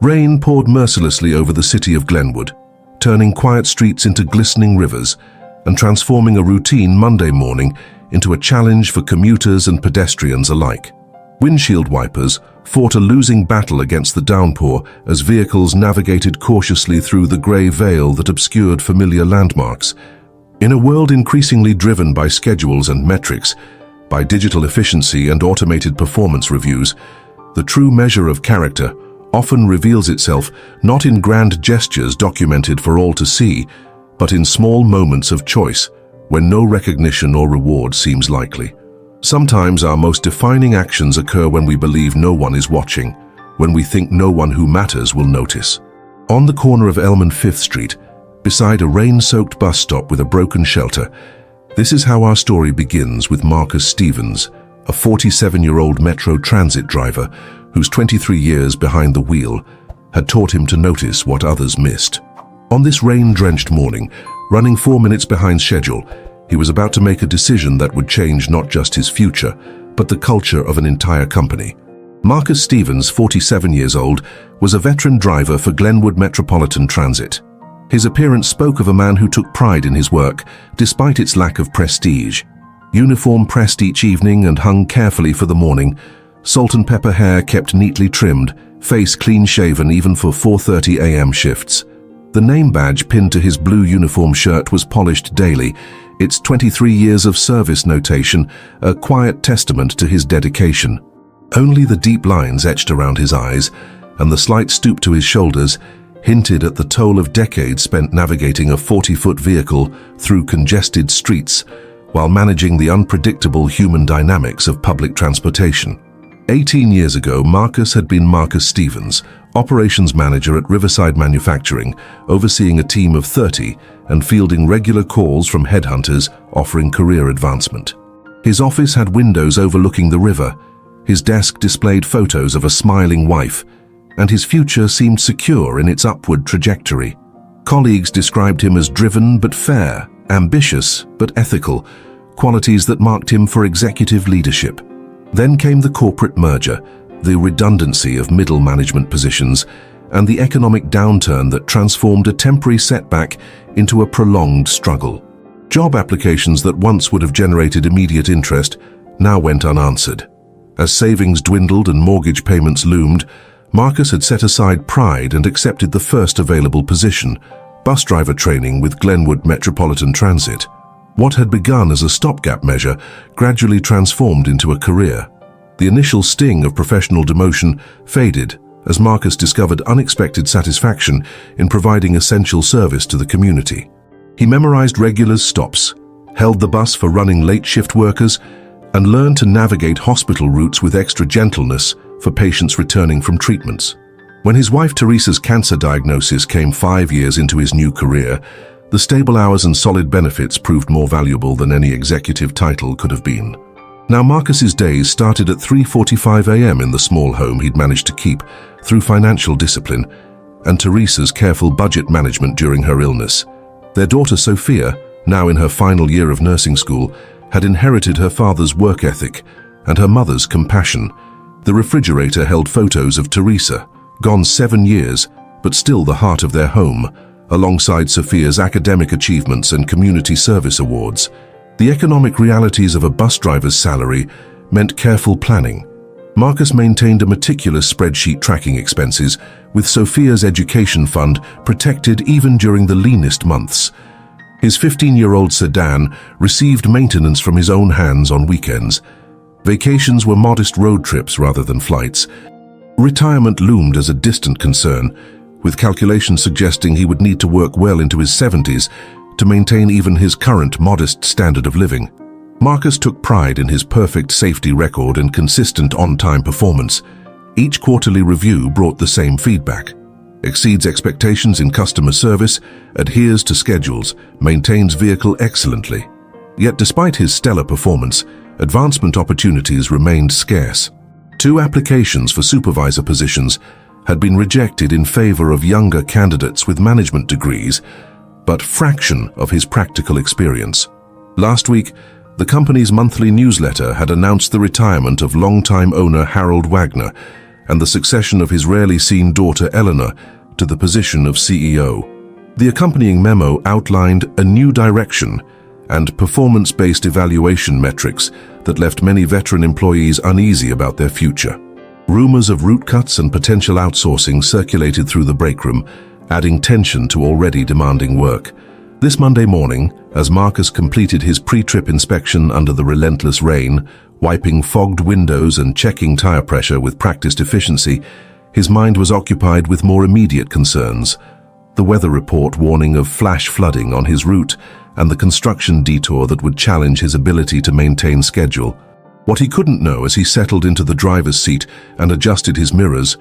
Rain poured mercilessly over the city of Glenwood, turning quiet streets into glistening rivers and transforming a routine Monday morning into a challenge for commuters and pedestrians alike. Windshield wipers fought a losing battle against the downpour as vehicles navigated cautiously through the grey veil that obscured familiar landmarks. In a world increasingly driven by schedules and metrics, by digital efficiency and automated performance reviews, the true measure of character often reveals itself not in grand gestures documented for all to see, but in small moments of choice when no recognition or reward seems likely. Sometimes our most defining actions occur when we believe no one is watching, when we think no one who matters will notice. On the corner of Elm and 5th Street, beside a rain-soaked bus stop with a broken shelter, this is how our story begins with Marcus Stevens, a 47-year-old Metro Transit driver whose 23 years behind the wheel had taught him to notice what others missed. On this rain-drenched morning, running 4 minutes behind schedule, he was about to make a decision that would change not just his future, but the culture of an entire company. Marcus Stevens, 47 years old, was a veteran driver for Glenwood Metropolitan Transit. His appearance spoke of a man who took pride in his work, despite its lack of prestige. Uniform pressed each evening and hung carefully for the morning, salt and pepper hair kept neatly trimmed, face clean-shaven even for 4:30 a.m. shifts. The name badge pinned to his blue uniform shirt was polished daily, its 23 years of service notation a quiet testament to his dedication. Only the deep lines etched around his eyes and the slight stoop to his shoulders hinted at the toll of decades spent navigating a 40-foot vehicle through congested streets while managing the unpredictable human dynamics of public transportation. 18 years ago, Marcus had been Marcus Stevens, operations manager at Riverside Manufacturing, overseeing a team of 30 and fielding regular calls from headhunters offering career advancement. His office had windows overlooking the river, his desk displayed photos of a smiling wife, and his future seemed secure in its upward trajectory. Colleagues described him as driven but fair, ambitious but ethical, qualities that marked him for executive leadership. Then came the corporate merger, the redundancy of middle management positions, and the economic downturn that transformed a temporary setback into a prolonged struggle. Job applications that once would have generated immediate interest now went unanswered. As savings dwindled and mortgage payments loomed, Marcus had set aside pride and accepted the first available position, bus driver training with Glenwood Metropolitan Transit. What had begun as a stopgap measure gradually transformed into a career. The initial sting of professional demotion faded as Marcus discovered unexpected satisfaction in providing essential service to the community. He memorized regular stops, held the bus for running late shift workers, and learned to navigate hospital routes with extra gentleness for patients returning from treatments. When his wife Teresa's cancer diagnosis came 5 years into his new career, the stable hours and solid benefits proved more valuable than any executive title could have been. Now Marcus's days started at 3:45 a.m. in the small home he'd managed to keep through financial discipline and Teresa's careful budget management during her illness. Their daughter Sophia, now in her final year of nursing school, had inherited her father's work ethic and her mother's compassion. The refrigerator held photos of Teresa, gone 7 years, but still the heart of their home, alongside Sophia's academic achievements and community service awards. The economic realities of a bus driver's salary meant careful planning. Marcus maintained a meticulous spreadsheet tracking expenses, with Sophia's education fund protected even during the leanest months. His 15-year-old sedan received maintenance from his own hands on weekends. Vacations were modest road trips rather than flights. Retirement loomed as a distant concern, with calculations suggesting he would need to work well into his 70s to maintain even his current modest standard of living. Marcus took pride in his perfect safety record and consistent on-time performance. Each quarterly review brought the same feedback. Exceeds expectations in customer service, adheres to schedules, maintains vehicle excellently. Yet despite his stellar performance, advancement opportunities remained scarce. 2 applications for supervisor positions had been rejected in favor of younger candidates with management degrees, but fraction of his practical experience. Last week, the company's monthly newsletter had announced the retirement of longtime owner Harold Wagner, and the succession of his rarely seen daughter Eleanor to the position of CEO. The accompanying memo outlined a new direction and performance-based evaluation metrics that left many veteran employees uneasy about their future. Rumors of route cuts and potential outsourcing circulated through the break room, adding tension to already demanding work. This Monday morning, as Marcus completed his pre-trip inspection under the relentless rain, wiping fogged windows and checking tire pressure with practiced efficiency, his mind was occupied with more immediate concerns. The weather report warning of flash flooding on his route and the construction detour that would challenge his ability to maintain schedule. What he couldn't know as he settled into the driver's seat and adjusted his mirrors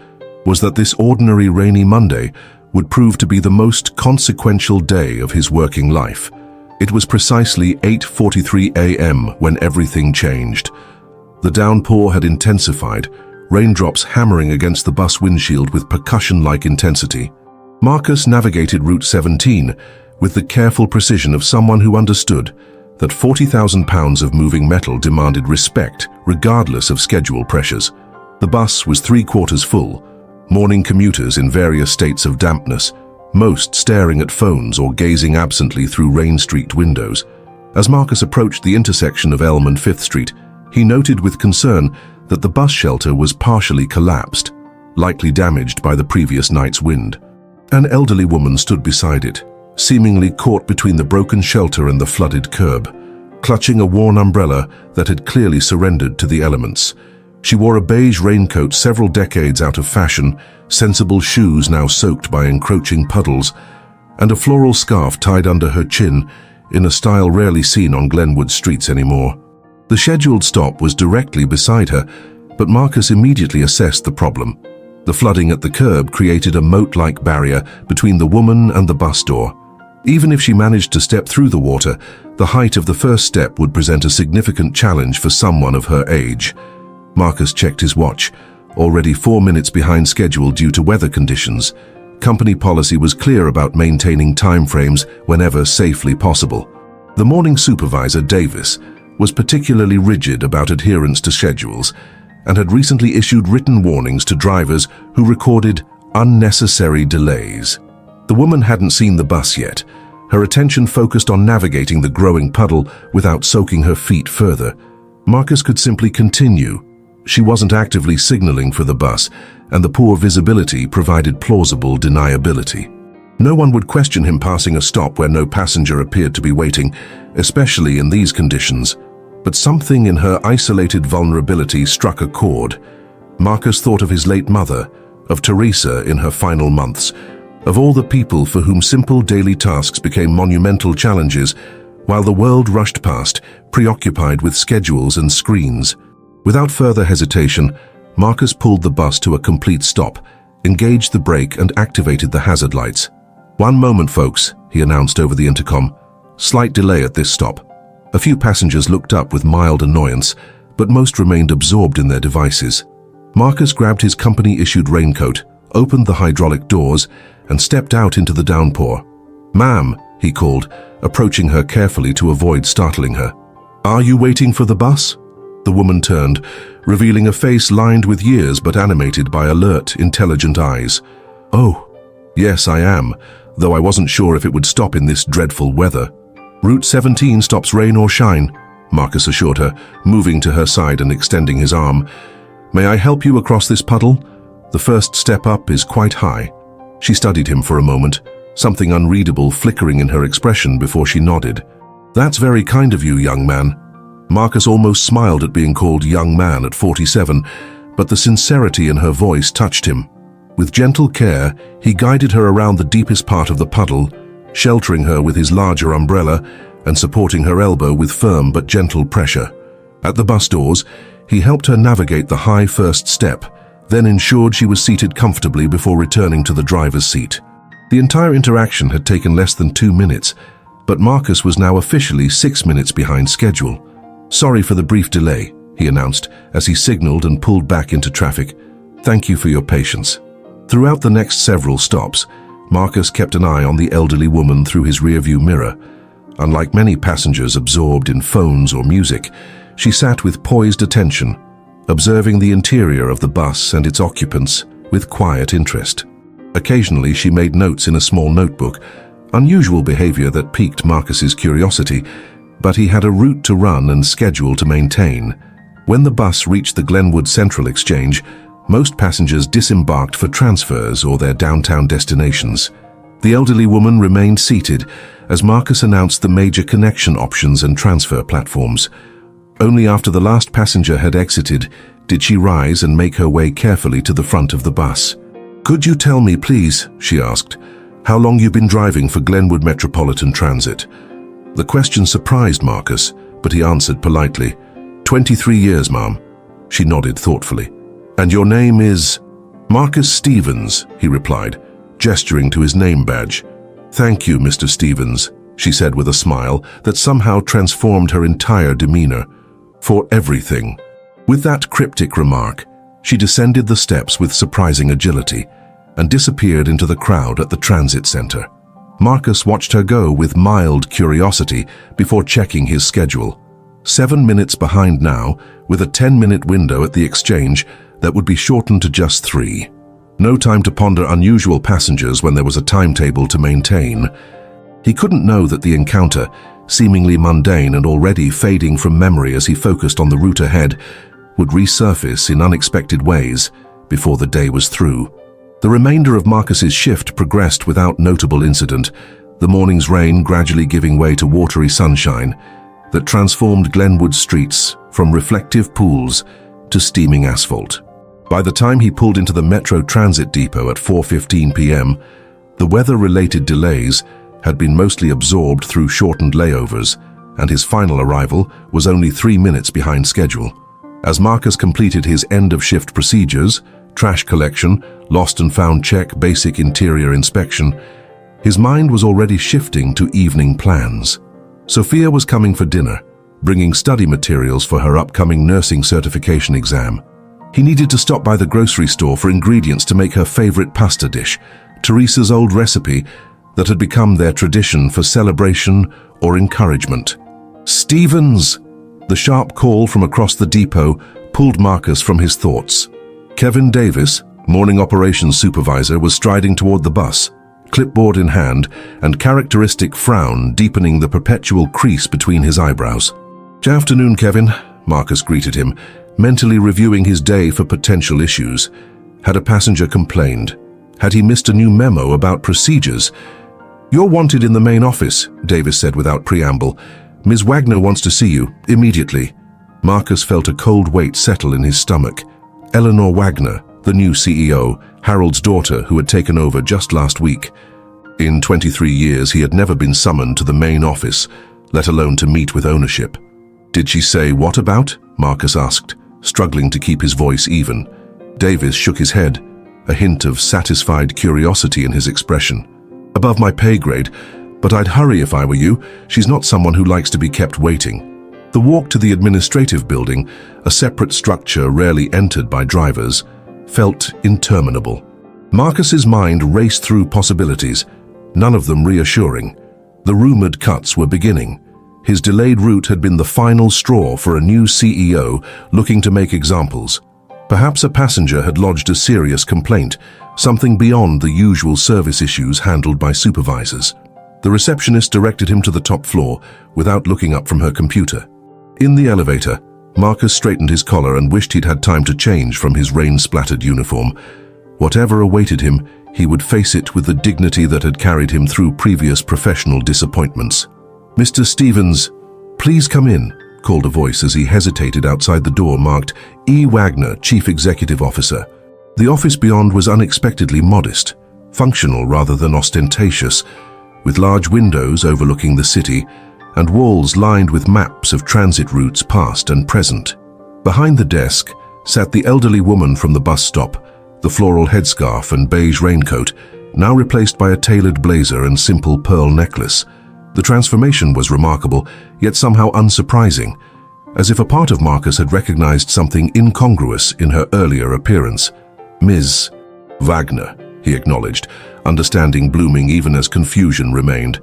was that this ordinary rainy Monday would prove to be the most consequential day of his working life. It was precisely 8:43 a.m. when everything changed. The downpour had intensified, raindrops hammering against the bus windshield with percussion-like intensity. Marcus navigated Route 17 with the careful precision of someone who understood that 40,000 pounds of moving metal demanded respect regardless of schedule pressures. The bus was 3/4 full, morning commuters in various states of dampness, most staring at phones or gazing absently through rain-streaked windows. As Marcus approached the intersection of Elm and 5th Street, he noted with concern that the bus shelter was partially collapsed, likely damaged by the previous night's wind. An elderly woman stood beside it, seemingly caught between the broken shelter and the flooded curb, clutching a worn umbrella that had clearly surrendered to the elements. She wore a beige raincoat several decades out of fashion, sensible shoes now soaked by encroaching puddles, and a floral scarf tied under her chin in a style rarely seen on Glenwood streets anymore. The scheduled stop was directly beside her, but Marcus immediately assessed the problem. The flooding at the curb created a moat-like barrier between the woman and the bus door. Even if she managed to step through the water, the height of the first step would present a significant challenge for someone of her age. Marcus checked his watch, already 4 minutes behind schedule due to weather conditions. Company policy was clear about maintaining timeframes whenever safely possible. The morning supervisor, Davis, was particularly rigid about adherence to schedules and had recently issued written warnings to drivers who recorded unnecessary delays. The woman hadn't seen the bus yet, her attention focused on navigating the growing puddle without soaking her feet further. Marcus could simply continue. She wasn't actively signaling for the bus, and the poor visibility provided plausible deniability. No one would question him passing a stop where no passenger appeared to be waiting, especially in these conditions. But something in her isolated vulnerability struck a chord. Marcus thought of his late mother, of Teresa in her final months, of all the people for whom simple daily tasks became monumental challenges, while the world rushed past, preoccupied with schedules and screens. Without further hesitation, Marcus pulled the bus to a complete stop, engaged the brake and activated the hazard lights. "One moment, folks," he announced over the intercom. "Slight delay at this stop." A few passengers looked up with mild annoyance, but most remained absorbed in their devices. Marcus grabbed his company-issued raincoat, opened the hydraulic doors, and stepped out into the downpour. "Ma'am," he called, approaching her carefully to avoid startling her. "Are you waiting for the bus?" The woman turned, revealing a face lined with years but animated by alert, intelligent eyes. "Oh, yes, I am, though I wasn't sure if it would stop in this dreadful weather." "Route 17 stops rain or shine," Marcus assured her, moving to her side and extending his arm. "May I help you across this puddle? The first step up is quite high." She studied him for a moment, something unreadable flickering in her expression before she nodded. "That's very kind of you, young man." Marcus almost smiled at being called young man at 47, but the sincerity in her voice touched him. With gentle care, he guided her around the deepest part of the puddle, sheltering her with his larger umbrella and supporting her elbow with firm but gentle pressure. At the bus doors, he helped her navigate the high first step, then ensured she was seated comfortably before returning to the driver's seat. The entire interaction had taken less than 2 minutes, but Marcus was now officially 6 minutes behind schedule. "Sorry for the brief delay," he announced as he signaled and pulled back into traffic. "Thank you for your patience." Throughout the next several stops, Marcus kept an eye on the elderly woman through his rearview mirror. Unlike many passengers absorbed in phones or music, she sat with poised attention, observing the interior of the bus and its occupants with quiet interest. Occasionally, she made notes in a small notebook, unusual behavior that piqued Marcus's curiosity, but he had a route to run and schedule to maintain. When the bus reached the Glenwood Central Exchange, most passengers disembarked for transfers or their downtown destinations. The elderly woman remained seated as Marcus announced the major connection options and transfer platforms. Only after the last passenger had exited did she rise and make her way carefully to the front of the bus. "Could you tell me, please," she asked, "how long you've been driving for Glenwood Metropolitan Transit?" The question surprised Marcus, but he answered politely, 23 years, ma'am." She nodded thoughtfully. "And your name is?" "Marcus Stevens," he replied, gesturing to his name badge. "Thank you, Mr. Stevens," she said with a smile that somehow transformed her entire demeanor. "For everything." With that cryptic remark, she descended the steps with surprising agility and disappeared into the crowd at the transit center. Marcus watched her go with mild curiosity before checking his schedule. 7 minutes behind now, with a 10-minute window at the exchange that would be shortened to just 3. No time to ponder unusual passengers when there was a timetable to maintain. He couldn't know that the encounter, seemingly mundane and already fading from memory as he focused on the route ahead, would resurface in unexpected ways before the day was through. The remainder of Marcus's shift progressed without notable incident, the morning's rain gradually giving way to watery sunshine that transformed Glenwood streets from reflective pools to steaming asphalt. By the time he pulled into the Metro Transit Depot at 4:15 p.m., the weather-related delays had been mostly absorbed through shortened layovers, and his final arrival was only 3 minutes behind schedule. As Marcus completed his end-of-shift procedures, trash collection, lost and found check, basic interior inspection, his mind was already shifting to evening plans. Sophia was coming for dinner, bringing study materials for her upcoming nursing certification exam. He needed to stop by the grocery store for ingredients to make her favorite pasta dish, Teresa's old recipe that had become their tradition for celebration or encouragement. "Stevens!" The sharp call from across the depot pulled Marcus from his thoughts. Kevin Davis, morning operations supervisor, was striding toward the bus, clipboard in hand and characteristic frown deepening the perpetual crease between his eyebrows. "Good afternoon, Kevin," Marcus greeted him, mentally reviewing his day for potential issues. Had a passenger complained? Had he missed a new memo about procedures? "You're wanted in the main office," Davis said without preamble. "Ms. Wagner wants to see you, immediately." Marcus felt a cold weight settle in his stomach. Eleanor Wagner, the new CEO, Harold's daughter who had taken over just last week. In 23 years, he had never been summoned to the main office, let alone to meet with ownership. "Did she say what about?" Marcus asked, struggling to keep his voice even. Davis shook his head, a hint of satisfied curiosity in his expression. "Above my pay grade, but I'd hurry if I were you. She's not someone who likes to be kept waiting." The walk to the administrative building, a separate structure rarely entered by drivers, felt interminable. Marcus's mind raced through possibilities, none of them reassuring. The rumored cuts were beginning. His delayed route had been the final straw for a new CEO looking to make examples. Perhaps a passenger had lodged a serious complaint, something beyond the usual service issues handled by supervisors. The receptionist directed him to the top floor without looking up from her computer. In the elevator, Marcus straightened his collar and wished he'd had time to change from his rain-splattered uniform. Whatever awaited him, he would face it with the dignity that had carried him through previous professional disappointments. "Mr. Stevens, please come in," called a voice as he hesitated outside the door marked E. Wagner, Chief Executive Officer. The office beyond was unexpectedly modest, functional rather than ostentatious, with large windows overlooking the city and walls lined with maps of transit routes past and present. Behind the desk sat the elderly woman from the bus stop, the floral headscarf and beige raincoat, now replaced by a tailored blazer and simple pearl necklace. The transformation was remarkable, yet somehow unsurprising, as if a part of Marcus had recognized something incongruous in her earlier appearance. "Ms. Wagner," he acknowledged, understanding blooming even as confusion remained.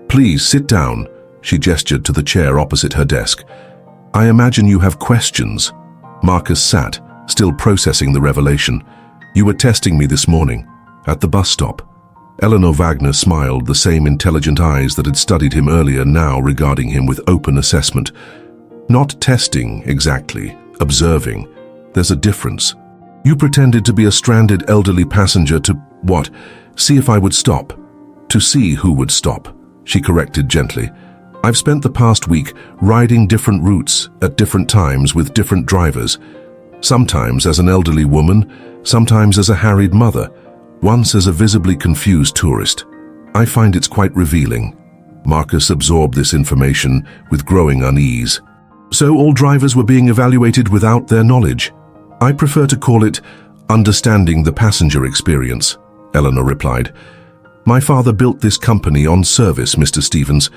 "Please sit down," she gestured to the chair opposite her desk. "I imagine you have questions." Marcus sat, still processing the revelation. "You were testing me this morning, at the bus stop." Eleanor Wagner smiled, the same intelligent eyes that had studied him earlier now regarding him with open assessment. "Not testing, exactly. Observing. There's a difference. You pretended to be a stranded elderly passenger to, what? See if I would stop. To see who would stop," she corrected gently. "I've spent the past week riding different routes at different times with different drivers. Sometimes as an elderly woman, sometimes as a harried mother, once as a visibly confused tourist. I find it's quite revealing." Marcus absorbed this information with growing unease. "So all drivers were being evaluated without their knowledge?" "I prefer to call it understanding the passenger experience," Eleanor replied. "My father built this company on service, Mr. Stevens,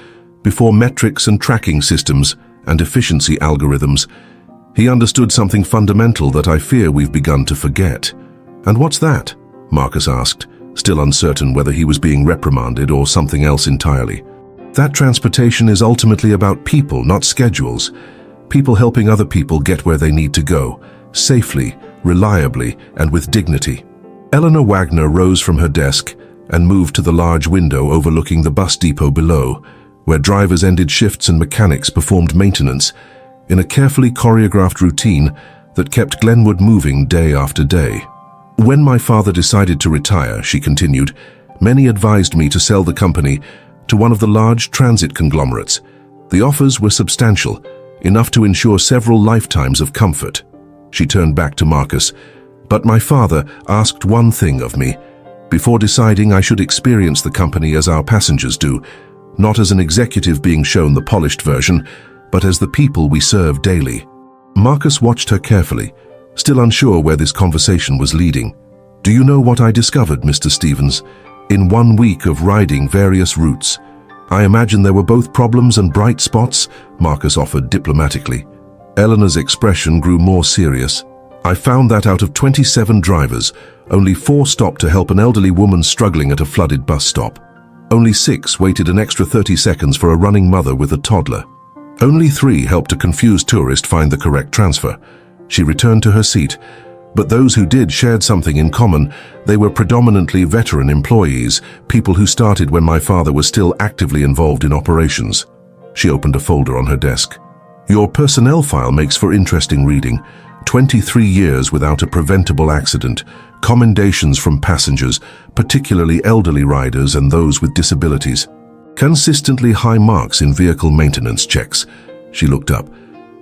before metrics and tracking systems and efficiency algorithms. He understood something fundamental that I fear we've begun to forget." "And what's that?" Marcus asked, still uncertain whether he was being reprimanded or something else entirely. "That transportation is ultimately about people, not schedules. People helping other people get where they need to go, safely, reliably, and with dignity." Eleanor Wagner rose from her desk and moved to the large window overlooking the bus depot below, where drivers ended shifts and mechanics performed maintenance, in a carefully choreographed routine that kept Glenwood moving day after day. "When my father decided to retire," she continued, "many advised me to sell the company to one of the large transit conglomerates. The offers were substantial, enough to ensure several lifetimes of comfort." She turned back to Marcus. "But my father asked one thing of me. Before deciding, I should experience the company as our passengers do, not as an executive being shown the polished version, but as the people we serve daily." Marcus watched her carefully, still unsure where this conversation was leading. "Do you know what I discovered, Mr. Stevens? In 1 week of riding various routes, I imagine there were both problems and bright spots," Marcus offered diplomatically. Eleanor's expression grew more serious. "I found that out of 27 drivers, only 4 stopped to help an elderly woman struggling at a flooded bus stop. Only 6 waited an extra 30 seconds for a running mother with a toddler. Only 3 helped a confused tourist find the correct transfer." She returned to her seat. "But those who did shared something in common. They were predominantly veteran employees, people who started when my father was still actively involved in operations." She opened a folder on her desk. "Your personnel file makes for interesting reading. 23 years without a preventable accident, commendations from passengers, particularly elderly riders and those with disabilities. Consistently high marks in vehicle maintenance checks." She looked up.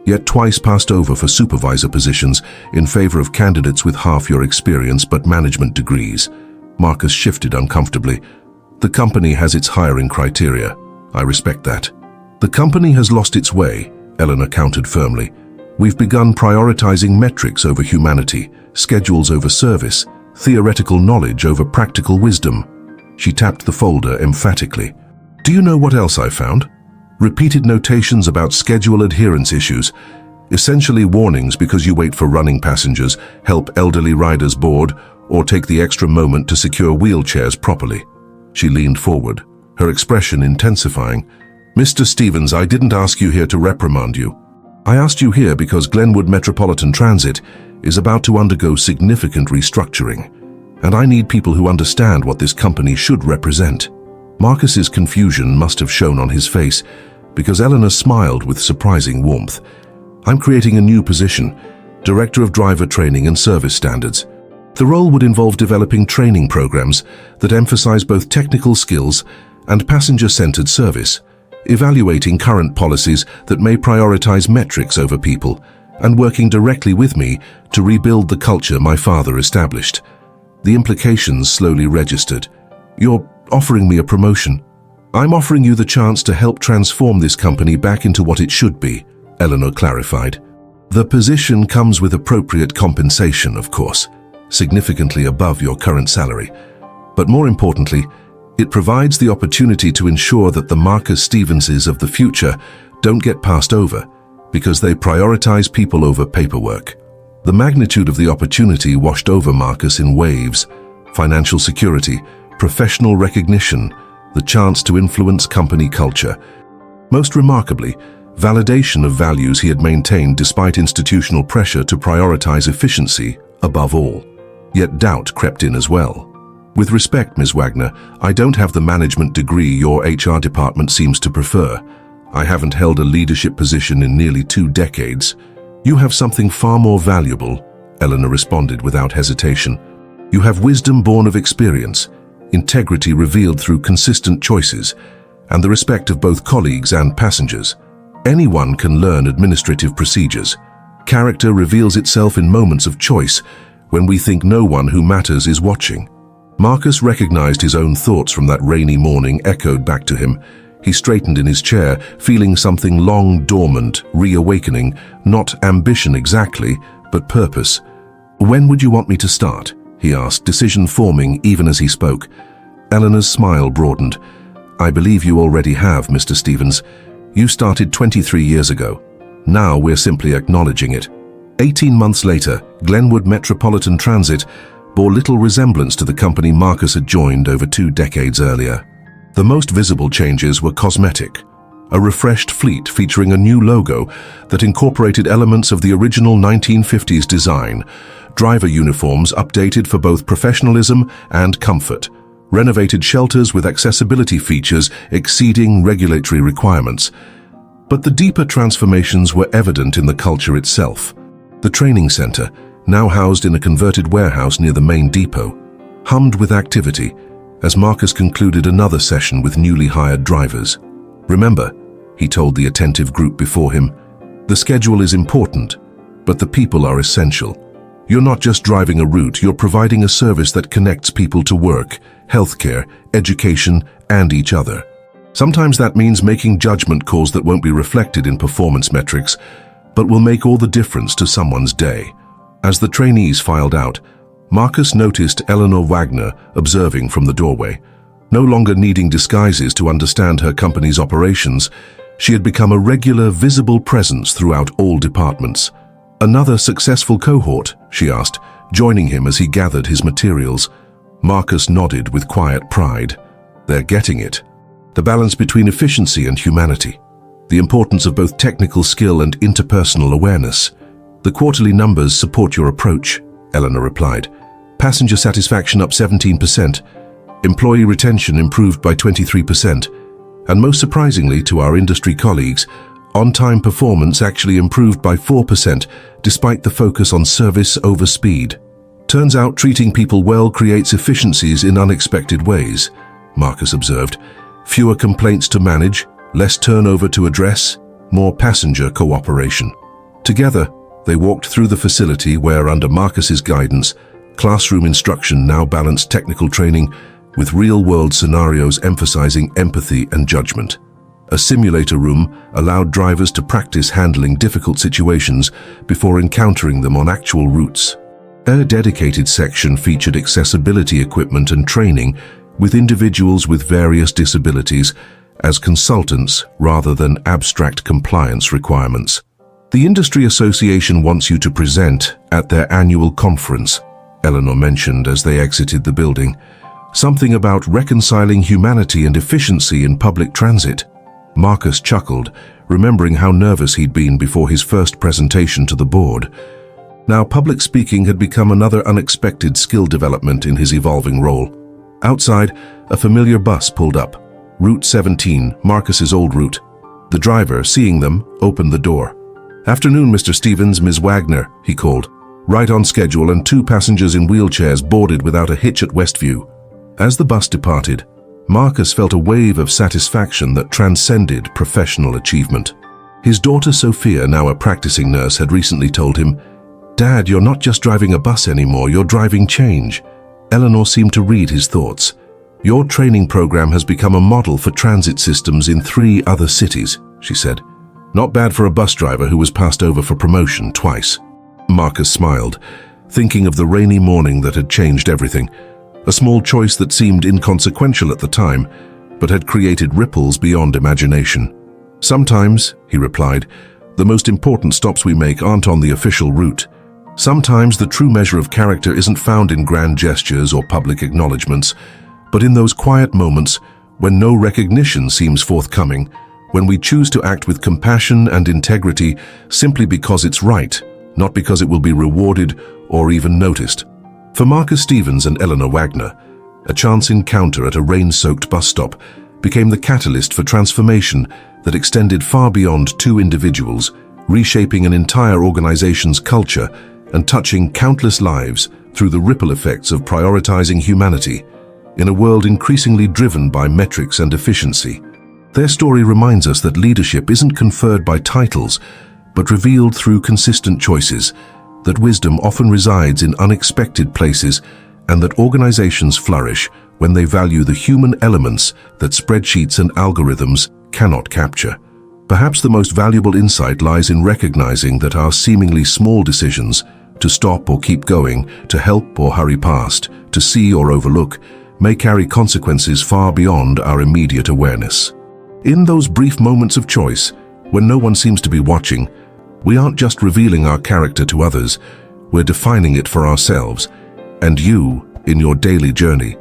"Yet twice passed over for supervisor positions in favor of candidates with half your experience but management degrees." Marcus shifted uncomfortably. "The company has its hiring criteria. I respect that." "The company has lost its way," Eleanor countered firmly. "We've begun prioritizing metrics over humanity, schedules over service, theoretical knowledge over practical wisdom." She tapped the folder emphatically. "Do you know what else I found? Repeated notations about schedule adherence issues, essentially warnings because you wait for running passengers, help elderly riders board, or take the extra moment to secure wheelchairs properly." She leaned forward, her expression intensifying. "Mr. Stevens, I didn't ask you here to reprimand you. I asked you here because Glenwood Metropolitan Transit is about to undergo significant restructuring, and I need people who understand what this company should represent." Marcus's confusion must have shown on his face, because Eleanor smiled with surprising warmth. "I'm creating a new position, Director of Driver Training and Service Standards. The role would involve developing training programs that emphasize both technical skills and passenger-centered service, evaluating current policies that may prioritize metrics over people, and working directly with me to rebuild the culture my father established." The implications slowly registered. "You're offering me a promotion?" "I'm offering you the chance to help transform this company back into what it should be," Eleanor clarified. "The position comes with appropriate compensation, of course, significantly above your current salary. But more importantly, it provides the opportunity to ensure that the Marcus Stevenses of the future don't get passed over because they prioritize people over paperwork." The magnitude of the opportunity washed over Marcus in waves: financial security, professional recognition, the chance to influence company culture. Most remarkably, validation of values he had maintained despite institutional pressure to prioritize efficiency above all. Yet doubt crept in as well. With respect, Ms. Wagner, I don't have the management degree your HR department seems to prefer. I haven't held a leadership position in nearly 2 decades. You have something far more valuable, Eleanor responded without hesitation. You have wisdom born of experience, integrity revealed through consistent choices, and the respect of both colleagues and passengers. Anyone can learn administrative procedures. Character reveals itself in moments of choice, when we think no one who matters is watching. Marcus recognized his own thoughts from that rainy morning echoed back to him. He straightened in his chair, feeling something long dormant, reawakening, not ambition exactly, but purpose. When would you want me to start? He asked, decision forming even as he spoke. Eleanor's smile broadened. I believe you already have, Mr. Stevens. You started 23 years ago. Now we're simply acknowledging it. 18 months later, Glenwood Metropolitan Transit bore little resemblance to the company Marcus had joined over 2 decades earlier. The most visible changes were cosmetic. A refreshed fleet featuring a new logo that incorporated elements of the original 1950s design, driver uniforms updated for both professionalism and comfort, renovated shelters with accessibility features exceeding regulatory requirements. But the deeper transformations were evident in the culture itself. The training center, now housed in a converted warehouse near the main depot, hummed with activity as Marcus concluded another session with newly hired drivers. Remember, he told the attentive group before him, the schedule is important, but the people are essential. You're not just driving a route, you're providing a service that connects people to work, healthcare, education, and each other. Sometimes that means making judgment calls that won't be reflected in performance metrics, but will make all the difference to someone's day. As the trainees filed out, Marcus noticed Eleanor Wagner observing from the doorway. No longer needing disguises to understand her company's operations, she had become a regular, visible presence throughout all departments. Another successful cohort, she asked, joining him as he gathered his materials. Marcus nodded with quiet pride. They're getting it. The balance between efficiency and humanity. The importance of both technical skill and interpersonal awareness. The quarterly numbers support your approach, Eleanor replied. Passenger satisfaction up 17%. Employee retention improved by 23%. And most surprisingly to our industry colleagues, on-time performance actually improved by 4% despite the focus on service over speed. Turns out treating people well creates efficiencies in unexpected ways, Marcus observed. Fewer complaints to manage, less turnover to address, more passenger cooperation. Together, they walked through the facility where, under Marcus's guidance, classroom instruction now balanced technical training with real-world scenarios emphasizing empathy and judgment. A simulator room allowed drivers to practice handling difficult situations before encountering them on actual routes. A dedicated section featured accessibility equipment and training with individuals with various disabilities as consultants rather than abstract compliance requirements. The Industry Association wants you to present at their annual conference, Eleanor mentioned as they exited the building. Something about reconciling humanity and efficiency in public transit. Marcus chuckled, remembering how nervous he'd been before his first presentation to the board. Now, public speaking had become another unexpected skill development in his evolving role. Outside, a familiar bus pulled up. Route 17, Marcus's old route. The driver, seeing them, opened the door. Afternoon, Mr. Stevens, Ms. Wagner, he called. Right on schedule and 2 passengers in wheelchairs boarded without a hitch at Westview. As the bus departed, Marcus felt a wave of satisfaction that transcended professional achievement. His daughter Sophia, now a practicing nurse, had recently told him, "Dad, you're not just driving a bus anymore, you're driving change." Eleanor seemed to read his thoughts. "Your training program has become a model for transit systems in 3 other cities," she said. "Not bad for a bus driver who was passed over for promotion twice." Marcus smiled, thinking of the rainy morning that had changed everything. A small choice that seemed inconsequential at the time, but had created ripples beyond imagination. "Sometimes," he replied, "the most important stops we make aren't on the official route. Sometimes the true measure of character isn't found in grand gestures or public acknowledgements, but in those quiet moments when no recognition seems forthcoming, when we choose to act with compassion and integrity simply because it's right, not because it will be rewarded or even noticed. For Marcus Stevens and Eleanor Wagner, a chance encounter at a rain-soaked bus stop became the catalyst for transformation that extended far beyond two individuals, reshaping an entire organization's culture and touching countless lives through the ripple effects of prioritizing humanity in a world increasingly driven by metrics and efficiency. Their story reminds us that leadership isn't conferred by titles, but revealed through consistent choices, that wisdom often resides in unexpected places, and that organizations flourish when they value the human elements that spreadsheets and algorithms cannot capture. Perhaps the most valuable insight lies in recognizing that our seemingly small decisions, to stop or keep going, to help or hurry past, to see or overlook, may carry consequences far beyond our immediate awareness. In those brief moments of choice, when no one seems to be watching, we aren't just revealing our character to others, we're defining it for ourselves. And you, in your daily journey,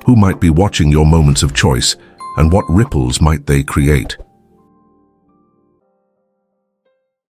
who might be watching your moments of choice, and what ripples might they create?